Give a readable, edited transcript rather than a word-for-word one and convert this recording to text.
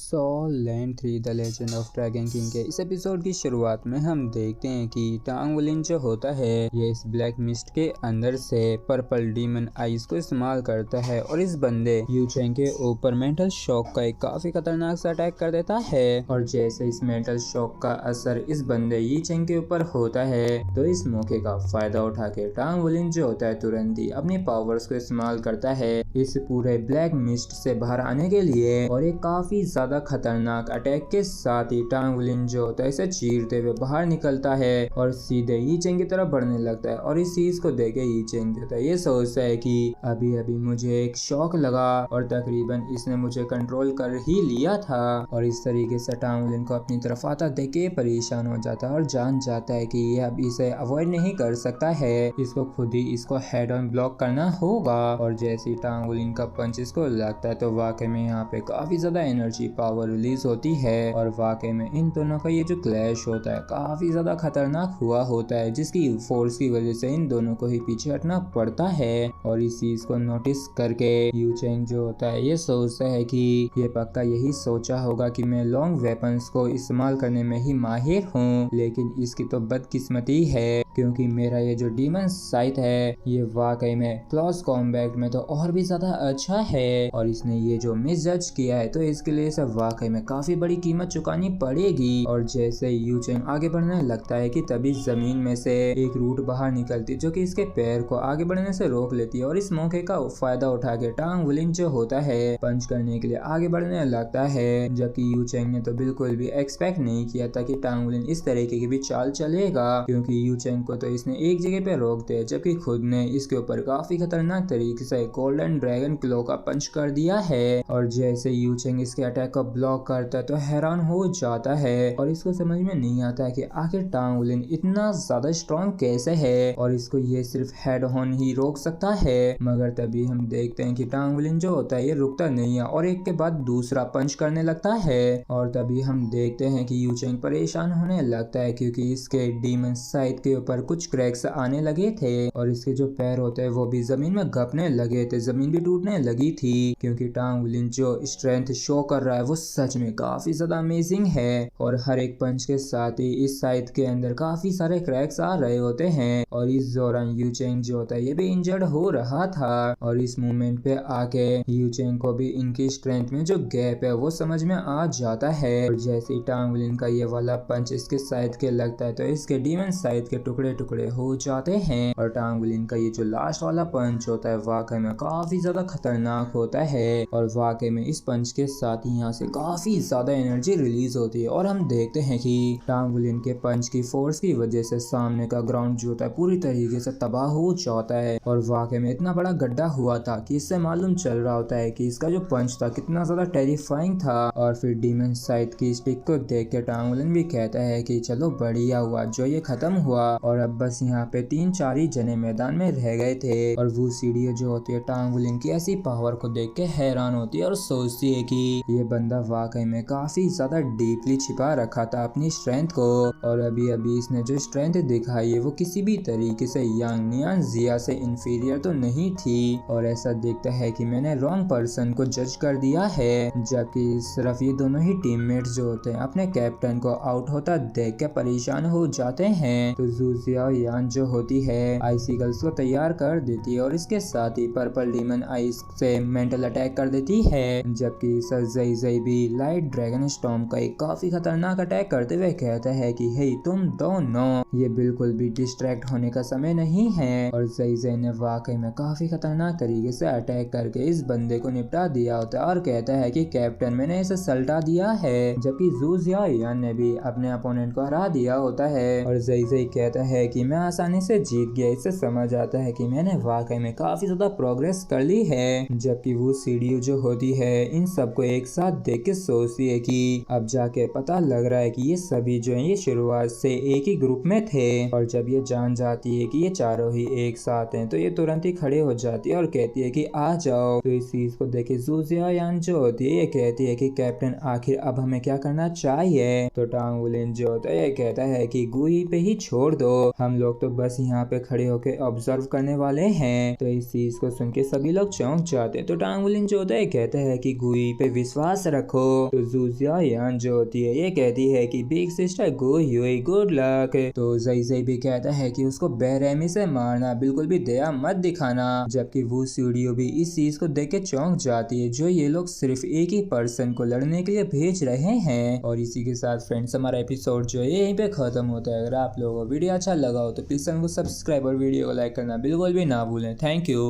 So land 3 the legend of dragon king के इस episode की शुरुआत में हम देखते हैं कि टांग वुलिन जो होता है ये इस ब्लैक मिस्ट के अंदर से पर्पल डीमन आइस को इस्तेमाल करता है और इस बंदे यू चेंग के ऊपर मेंटल शॉक का एक काफी खतरनाक सा अटैक कर देता है। और जैसे इस मेंटल शॉक का असर इस बंदे यू चेंग के ऊपर होता है तो इस मौके का फायदा उठा के टांग वुलिन जो होता है तुरंत ही अपनी पावर्स को इस्तेमाल करता है इस पूरे ब्लैक मिस्ट से बाहर आने के लिए। और एक काफी ज्यादा खतरनाक अटैक के साथ ही टांग वुलिन जो होता है इसे चीरते हुए बाहर निकलता है और सीधे यी चेंग की तरफ बढ़ने लगता है। और इस चीज को देखे यी चेंग जो होता है ये सोचता है कि अभी अभी मुझे एक शॉक लगा और तकरीबन इसने मुझे कंट्रोल कर ही लिया था। और इस तरीके से टांग वुलिन को अपनी तरफ आता देख के परेशान हो जाता है और जान जाता है कि ये अब इसे अवॉइड नहीं कर सकता है, इसको खुद ही इसको हेड ऑन ब्लॉक करना होगा। और जैसे टांग वुलिन का पंच इसको लगता है तो वाकई में यहाँ पे काफी ज्यादा एनर्जी पावर रिलीज होती है और वाकई में इन दोनों का ये जो क्लैश होता है काफी ज्यादा खतरनाक हुआ होता है, जिसकी फोर्स की वजह से इन दोनों को ही पीछे हटना पड़ता है। और इस चीज को नोटिस करके यू चेंग जो होता है ये सोचता है कि ये पक्का यही सोचा होगा कि मैं लॉन्ग वेपन्स को इस्तेमाल करने में ही माहिर हूँ, लेकिन इसकी तो बदकिस्मती है क्योंकि मेरा ये जो डीमन साइट है ये वाकई में क्लोज कॉम्बैट में तो और भी ज्यादा अच्छा है। और इसने ये जो मिस जज किया है तो इसके लिए सब वाकई में काफी बड़ी कीमत चुकानी पड़ेगी। और जैसे यू चेंग आगे बढ़ने लगता है कि तभी जमीन में से एक रूट बाहर निकलती जो कि इसके पैर को आगे बढ़ने से रोक लेती है। और इस मौके का फायदा उठा के टांग वुलिन जो होता है पंच करने के लिए आगे बढ़ने लगता है, जबकि यू चेंग ने तो बिल्कुल भी एक्सपेक्ट नहीं किया था कि टांग वुलिन इस तरीके की भी चाल चलेगा, क्योंकि यू चेंग को तो इसने एक जगह पे रोक दिया जबकि खुद ने इसके ऊपर काफी खतरनाक तरीके से गोल्डन ड्रैगन क्लो का पंच कर दिया है। और जैसे यू चेंग इसके अटैक को ब्लॉक करता है तो हैरान हो जाता है और इसको समझ में नहीं आता है कि आखिर टांग वुलिन इतना ज्यादा स्ट्रॉन्ग कैसे है और इसको ये सिर्फ हेड ऑन ही रोक सकता है। मगर तभी हम देखते हैं कि टांग वुलिन जो होता है ये रुकता नहीं है और एक के बाद दूसरा पंच करने लगता है। और तभी हम देखते हैं कि यू चेंग परेशान होने लगता है क्योंकि इसके डीमन साइड के ऊपर कुछ क्रैक्स आने लगे थे और इसके जो पैर होते हैं वो भी जमीन में घपने लगे थे, जमीन भी टूटने लगी थी क्योंकि टांग वुलिन जो स्ट्रेंथ शो कर रहा है वो सच में काफी ज्यादा अमेजिंग है। और हर एक पंच के साथ ही इस साइड के अंदर काफी सारे क्रैक्स आ रहे होते हैं और इस दौरान यू चेंग जो होता है ये भी इंजर्ड हो रहा था। और इस मूवमेंट पे आके यू चेंग को भी इनकी स्ट्रेंथ में जो गैप है वो समझ में आ जाता है। और जैसे ही टांग वुलिन का ये वाला पंच इसके साइड के लगता है तो इसके डीमन साइड के टुकड़े टुकड़े हो जाते हैं। और टांग वुलिन का ये जो लास्ट वाला पंच होता है वाकई में काफी ज्यादा खतरनाक होता है और वाकई में इस पंच के साथ ही यहाँ से काफी ज्यादा एनर्जी रिलीज होती है। और हम देखते हैं कि टांग वुलिन के पंच की फोर्स की वजह से सामने का ग्राउंड जो होता है पूरी तरीके से तबाह हो जाता है और वाकई में इतना बड़ा गड्ढा हुआ था कि इससे मालूम चल रहा होता है कि इसका जो पंच था कितना ज्यादा टेरिफाइंग था। और फिर डीमन साइड की स्टिक को देख के टांग वुलिन भी कहता है कि चलो बढ़िया हुआ जो ये खत्म हुआ और अब बस यहाँ पे 3-4 ही जने मैदान में रह गए थे। और वो सीढ़ी जो होती है टांग वुलिन की ऐसी पावर को देख के हैरान होती है और सोचती है कि ये बंदा वाकई में काफी ज्यादा डीपली छिपा रखा था अपनी स्ट्रेंथ को और अभी अभी इसने जो स्ट्रेंथ दिखाई है वो किसी भी तरीके से यांग नियान जिया से इंफीरियर तो नहीं थी। और ऐसा दिखता है कि मैंने रॉन्ग पर्सन को जज कर दिया है, जबकि सिर्फ ये दोनों ही टीममेट्स जो होते हैं अपने कैप्टन को आउट होता देख के परेशान हो जाते हैं। तो जू जिया यान जो होती है आइसिकल्स को तैयार कर देती है और इसके साथ ही पर्पल डीमन आइस से मेंटल अटैक कर देती है, जबकि सर ज़ई भी लाइट ड्रैगन स्टॉर्म का एक काफी खतरनाक अटैक करते हुए कहता है कि हे तुम दोनों ये बिल्कुल भी डिस्ट्रैक्ट होने का समय नहीं है। और ज़ई ने वाकई में काफी खतरनाक तरीके से अटैक करके इस बंदे को निपटा दिया होता है और कहता है कि कैप्टन मैंने इसे सल्टा दिया है, जबकि जू जिया यान ने भी अपने अपोनेंट को हरा दिया होता है। और ज़ई कहता है कि मैं आसानी से जीत गया, इससे समझ आता है कि मैंने वाकई में काफी ज्यादा प्रोग्रेस कर ली है। जबकि वो सीढ़ी जो होती है इन सबको एक साथ देख के सोचती है कि अब जाके पता लग रहा है कि ये सभी जो है ये शुरुआत से एक ही ग्रुप में थे। और जब ये जान जाती है कि ये चारों ही एक साथ हैं तो ये तुरंत ही खड़े हो जाती है और कहती है कि आ जाओ। तो इस चीज को देखे जू जिया यान जो होती है ये कहती है कि कैप्टन आखिर अब हमें क्या करना चाहिए। तो टांग वुलिन जो होता है ये कहता है कि गुई पे ही छोड़ दो, हम लोग तो बस यहाँ पे खड़े होके ऑब्जर्व करने वाले हैं। तो इस चीज को सुन के सभी लोग चौंक जाते हैं। तो टांग वुलिन जो होता है कहता है कि गुई पे विश्वास रखो। तो जूजिया यान जो होती है ये कहती है कि बिग सिस्टर गो हुई गुड लक। तो जई भी कहता है कि उसको बेरहमी से मारना, बिल्कुल भी दया मत दिखाना। जबकि वो स्टूडियो भी इस चीज को देख के चौंक जाती है, जो ये लोग सिर्फ एक ही पर्सन को लड़ने के लिए भेज रहे हैं। और इसी के साथ फ्रेंड्स हमारा एपिसोड जो है यहीं पे खत्म होता है। अगर आप लोगों को वीडियो अच्छा लगा हो तो प्लीज चैनल को सब्सक्राइब और वीडियो को लाइक करना बिल्कुल भी ना भूलें। Thank you.